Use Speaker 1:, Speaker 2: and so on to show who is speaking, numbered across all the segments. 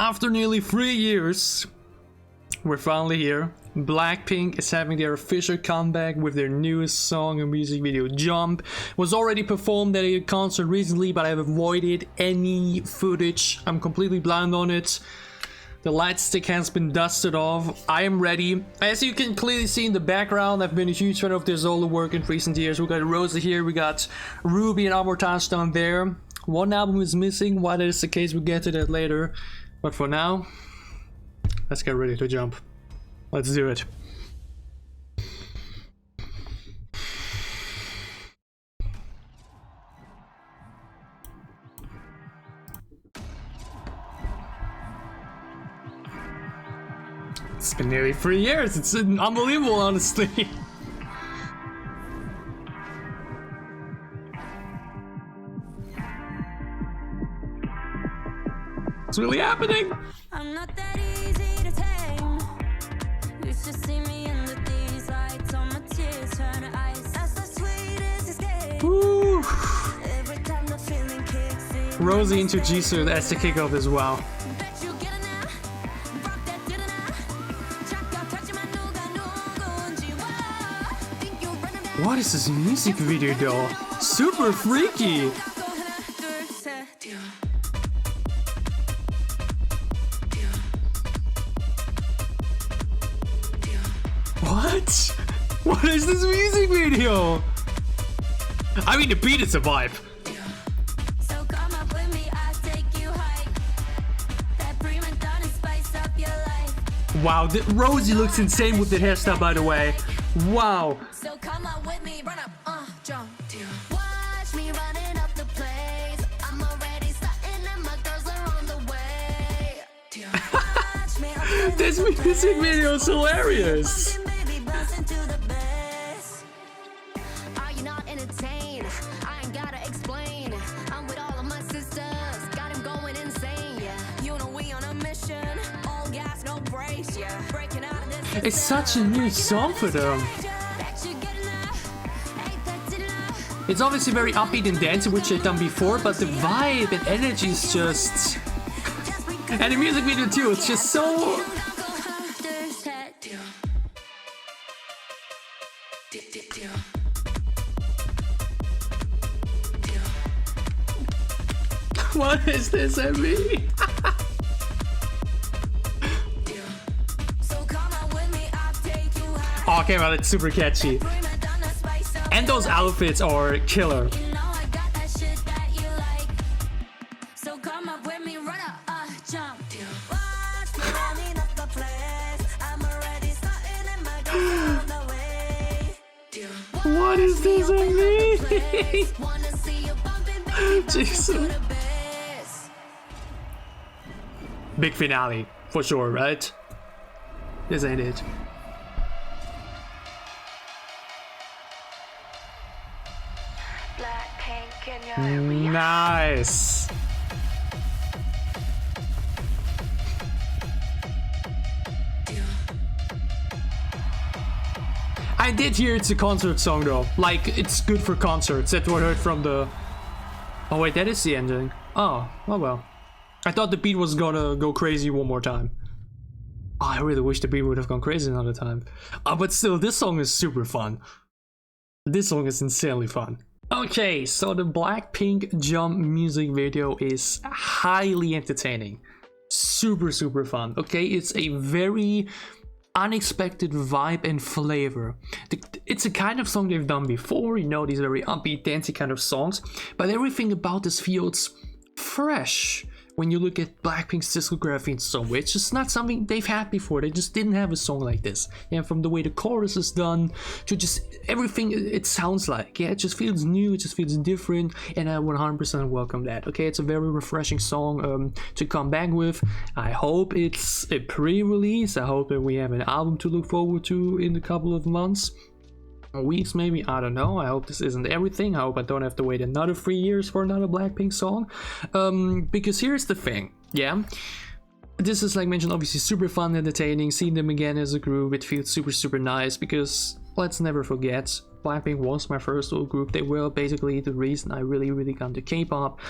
Speaker 1: After nearly 3 years, we're finally here. Blackpink is having their official comeback with their newest song and music video, Jump. Was already performed at a concert recently, but I've avoided any footage. I'm completely blind on it. The light stick has been dusted off. I am ready. As you can clearly see in the background, I've been a huge fan of their solo work in recent years. We got Rosa here, we got Ruby and Amortage down there. One album is missing. Why that is the case, we'll get to that later. But for now, let's get ready to jump. Let's do it. It's been nearly 3 years. It's unbelievable, honestly. It's really happening.
Speaker 2: I'm not that easy to tame. You should see me under these lights, on my tears turn to ice. That's the sweetest escape.
Speaker 1: Woo.
Speaker 2: Every time the feeling kicks in.
Speaker 1: Rosie into Jazzy, that's the kickoff as well.
Speaker 2: Bet you get it now. Rock that did it now. Check out touching my think you run it.
Speaker 1: What is this music video though? Super freaky. What? What is this music video? I mean, the beat is a vibe.
Speaker 2: So come up with me, I'll take you high. That prima donna spice up your life.
Speaker 1: Wow, Rosie looks insane with the hairstyle, by the way. Wow.
Speaker 2: So come up with me, run up, jump. Watch me running up the place. I'm already starting and my girls are on the way. Watch me up
Speaker 1: This music video is hilarious.
Speaker 2: baby, bounce into the bass. Are you not entertained? I ain't gotta explain. I'm with all of my sisters, got him going insane. Yeah, you know we on a mission. All gas, no brakes. Yeah, breaking out of this.
Speaker 1: It's such a new song for them. It's obviously very upbeat and dancey, which they've done before, but the vibe and energy is just... And the music video too, it's just so... What is this at me? Oh, okay, well, it's super catchy. And those outfits are killer. What is this at me? Jesus. Big finale, for sure, right? This ain't it. Nice. I did hear it's a concert song though. Like, it's good for concerts. That's what I heard from the... Oh wait, that is the ending. Oh well. I thought the beat was gonna go crazy one more time. Oh, I really wish the beat would have gone crazy another time. But still, this song is super fun. This song is insanely fun. Okay, so the Blackpink Jump music video is highly entertaining. Super fun. Okay, it's a very unexpected vibe and flavor. It's a kind of song they've done before, you know, these very upbeat, dancey kind of songs, but everything about this feels fresh. When you look at Blackpink's discography and so, it's just not something they've had before. They just didn't have a song like this. And from the way the chorus is done to just everything it sounds like, yeah, it just feels new, it just feels different, and I 100% welcome that. Okay, it's a very refreshing song to come back with. I hope it's a pre-release. I hope that we have an album to look forward to in a couple of months. Weeks maybe, I don't know. I hope this isn't everything. I hope I don't have to wait another 3 years for another Blackpink song, because here's the thing, yeah, this is, like mentioned, obviously super fun, entertaining. Seeing them again as a group, it feels super nice, because let's never forget, Blackpink was my first old group. They were basically the reason I really got into K-pop,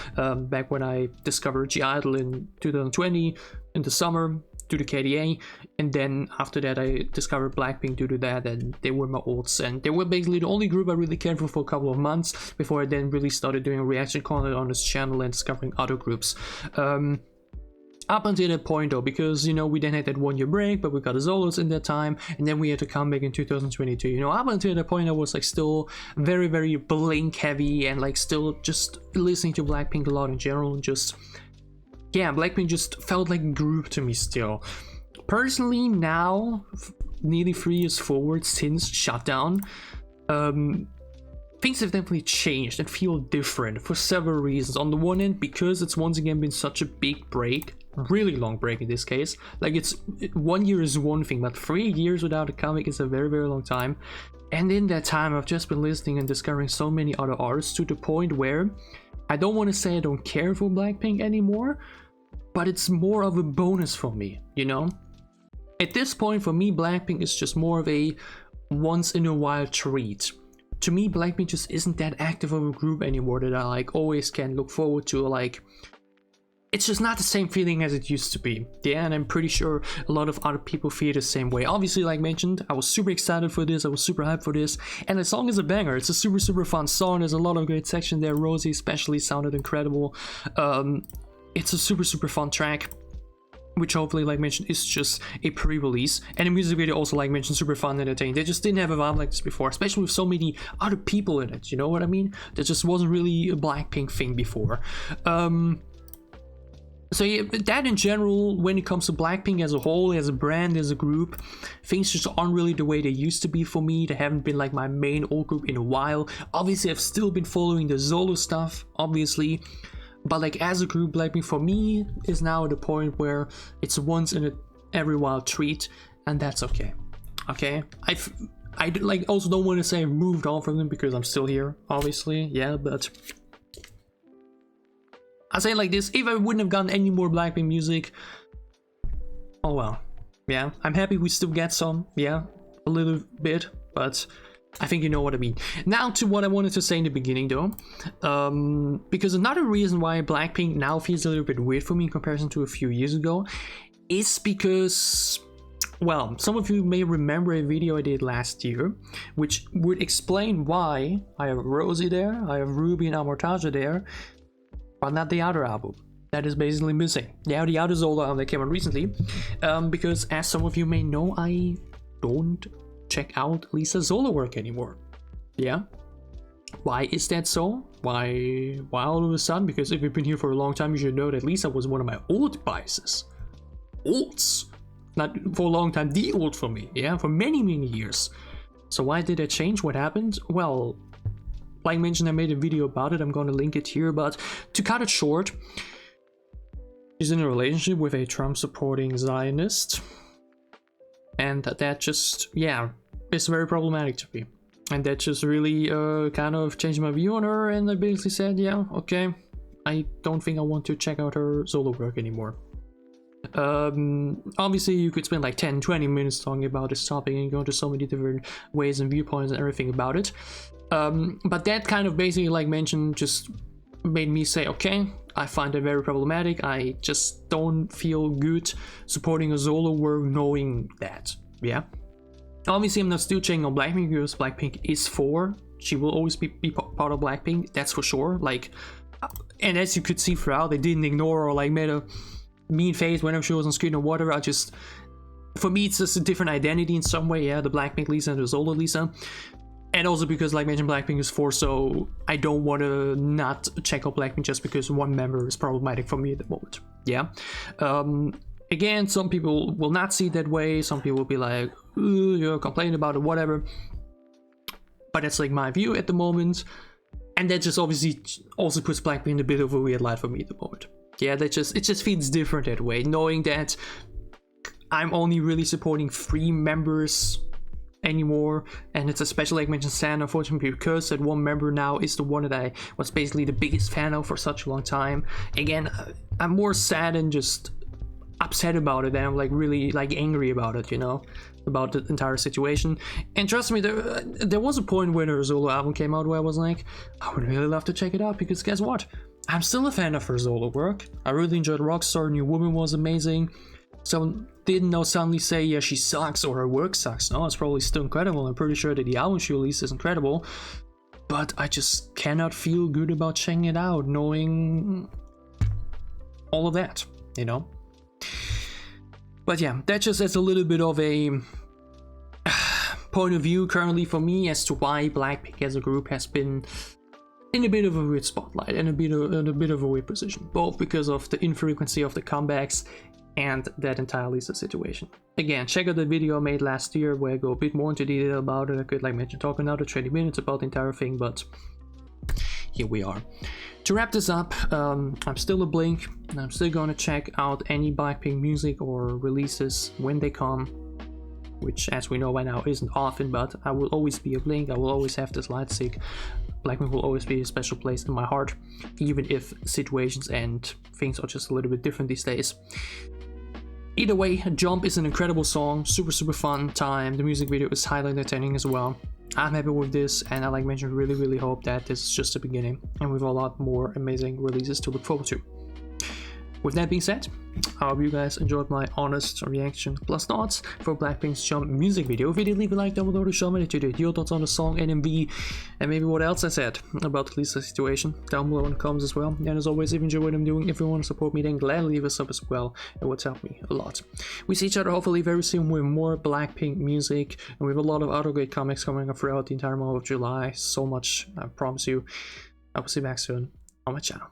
Speaker 1: back when I discovered G-Idol in 2020 in the summer due to KDA, and then after that I discovered Blackpink due to that, and they were my olds, and they were basically the only group I really cared for a couple of months before I then really started doing reaction content on this channel and discovering other groups. Up until that point though, because you know, we then had that 1 year break, but we got the solos in that time, and then we had to come back in 2022. You know, up until that point I was like still very Blink heavy, and like still just listening to Blackpink a lot in general, and just, yeah, Blackpink just felt like a group to me still. Personally now, nearly 3 years forward since shutdown, things have definitely changed and feel different for several reasons. On the one end, because it's once again been such a big break, really long break in this case. Like, 1 year is one thing, but 3 years without a comic is a very long time. And in that time I've just been listening and discovering so many other artists, to the point where I don't want to say I don't care for Blackpink anymore, but it's more of a bonus for me, you know? At this point for me, Blackpink is just more of a once in a while treat. To me, Blackpink just isn't that active of a group anymore that I like always can look forward to. Like, it's just not the same feeling as it used to be. Yeah, and I'm pretty sure a lot of other people feel the same way. Obviously, like mentioned, I was super excited for this, I was super hyped for this, and the song is a banger. It's a super fun song. There's a lot of great section there. Rosie especially sounded incredible. It's a super fun track, which hopefully, like mentioned, is just a pre-release. And the music video also, like mentioned, super fun and entertaining. They just didn't have a vibe like this before, especially with so many other people in it, you know what I mean? That just wasn't really a Blackpink thing before. So yeah, that in general, when it comes to Blackpink as a whole, as a brand, as a group, things just aren't really the way they used to be for me. They haven't been like my main old group in a while. Obviously, I've still been following the solo stuff, obviously. But like as a group, Blackpink for me is now at the point where it's once in a every while treat, and that's okay. Okay, I like also don't want to say I've moved on from them because I'm still here, obviously. Yeah, but I say it like this: if I wouldn't have gotten any more Blackpink music, oh well. Yeah, I'm happy we still get some. Yeah, a little bit, but I think you know what I mean. Now to what I wanted to say in the beginning though, because another reason why Blackpink now feels a little bit weird for me in comparison to a few years ago is because, well, some of you may remember a video I did last year which would explain why I have Rosie there, I have Ruby and Amortaja there, but not the other album. That is basically missing. Yeah, the other solo album that came out recently, because as some of you may know, I don't check out Lisa's solo work anymore. Yeah, why is that so? Why all of a sudden? Because if you've been here for a long time, you should know that Lisa was one of my old biases. Olds, not for a long time, the old for me. Yeah, for many years. So why did it change? What happened? Well, like mentioned, I made a video about it. I'm going to link it here, but to cut it short, she's in a relationship with a Trump supporting Zionist. And that just, yeah, is very problematic to me. And that just really kind of changed my view on her, and I basically said, yeah, okay, I don't think I want to check out her solo work anymore. Obviously you could spend like 10-20 minutes talking about this topic and go into so many different ways and viewpoints and everything about it. But that kind of basically, like mentioned, just made me say, okay, I find it very problematic. I just don't feel good supporting a solo work knowing that. Yeah, obviously I'm not still checking on Blackpink because Blackpink is for, she will always be part of Blackpink, that's for sure. Like, and as you could see throughout, they didn't ignore or like made a mean face whenever she was on screen or whatever. I just, for me it's just a different identity in some way. Yeah, the Blackpink Lisa and the solo Lisa. And also because, like mentioned, Blackpink is 4, so I don't want to not check out Blackpink just because one member is problematic for me at the moment. Yeah. Again, some people will not see it that way. Some people will be like, you're complaining about it, whatever. But that's like my view at the moment. And that just obviously also puts Blackpink in a bit of a weird light for me at the moment. Yeah, it just feels different that way, knowing that I'm only really supporting 3 members anymore, and it's especially, like mentioned, sad unfortunately because that one member now is the one that I was basically the biggest fan of for such a long time. Again, I'm more sad and just upset about it, and I'm like really like angry about it, you know, about the entire situation. And trust me, there was a point when her solo album came out where I was like, I would really love to check it out, because guess what? I'm still a fan of her solo work. I really enjoyed Rockstar. New Woman was amazing. So didn't know suddenly say, yeah, she sucks or her work sucks. No, it's probably still incredible. I'm pretty sure that the album she released is incredible. But I just cannot feel good about checking it out, knowing all of that, you know? But yeah, that's a little bit of a point of view currently for me as to why Blackpink as a group has been in a bit of a weird spotlight and in a bit of a weird position, both because of the infrequency of the comebacks and that entire Lisa situation. Again, check out the video I made last year where I go a bit more into detail about it. I could like mention talk another 20 minutes about the entire thing, but here we are. To wrap this up, I'm still a Blink, and I'm still gonna check out any Blackpink music or releases when they come, which as we know by now isn't often, but I will always be a Blink. I will always have this light stick. Blackpink will always be a special place in my heart, even if situations and things are just a little bit different these days. Either way, Jump is an incredible song, super fun time. The music video is highly entertaining as well. I'm happy with this, and I like mentioned, really hope that this is just the beginning, and we have a lot more amazing releases to look forward to. With that being said, I hope you guys enjoyed my honest reaction plus thoughts for Blackpink's Jump music video. If you did, leave a like down below to show me that you did. Your thoughts on the song and MV, and maybe what else I said about the Lisa situation down below in the comments as well. And as always, if you enjoy what I'm doing, if you want to support me, then gladly leave a sub as well. It would help me a lot. We see each other hopefully very soon with more Blackpink music, and we have a lot of other great comics coming up throughout the entire month of July. So much, I promise you. I will see you back soon on my channel.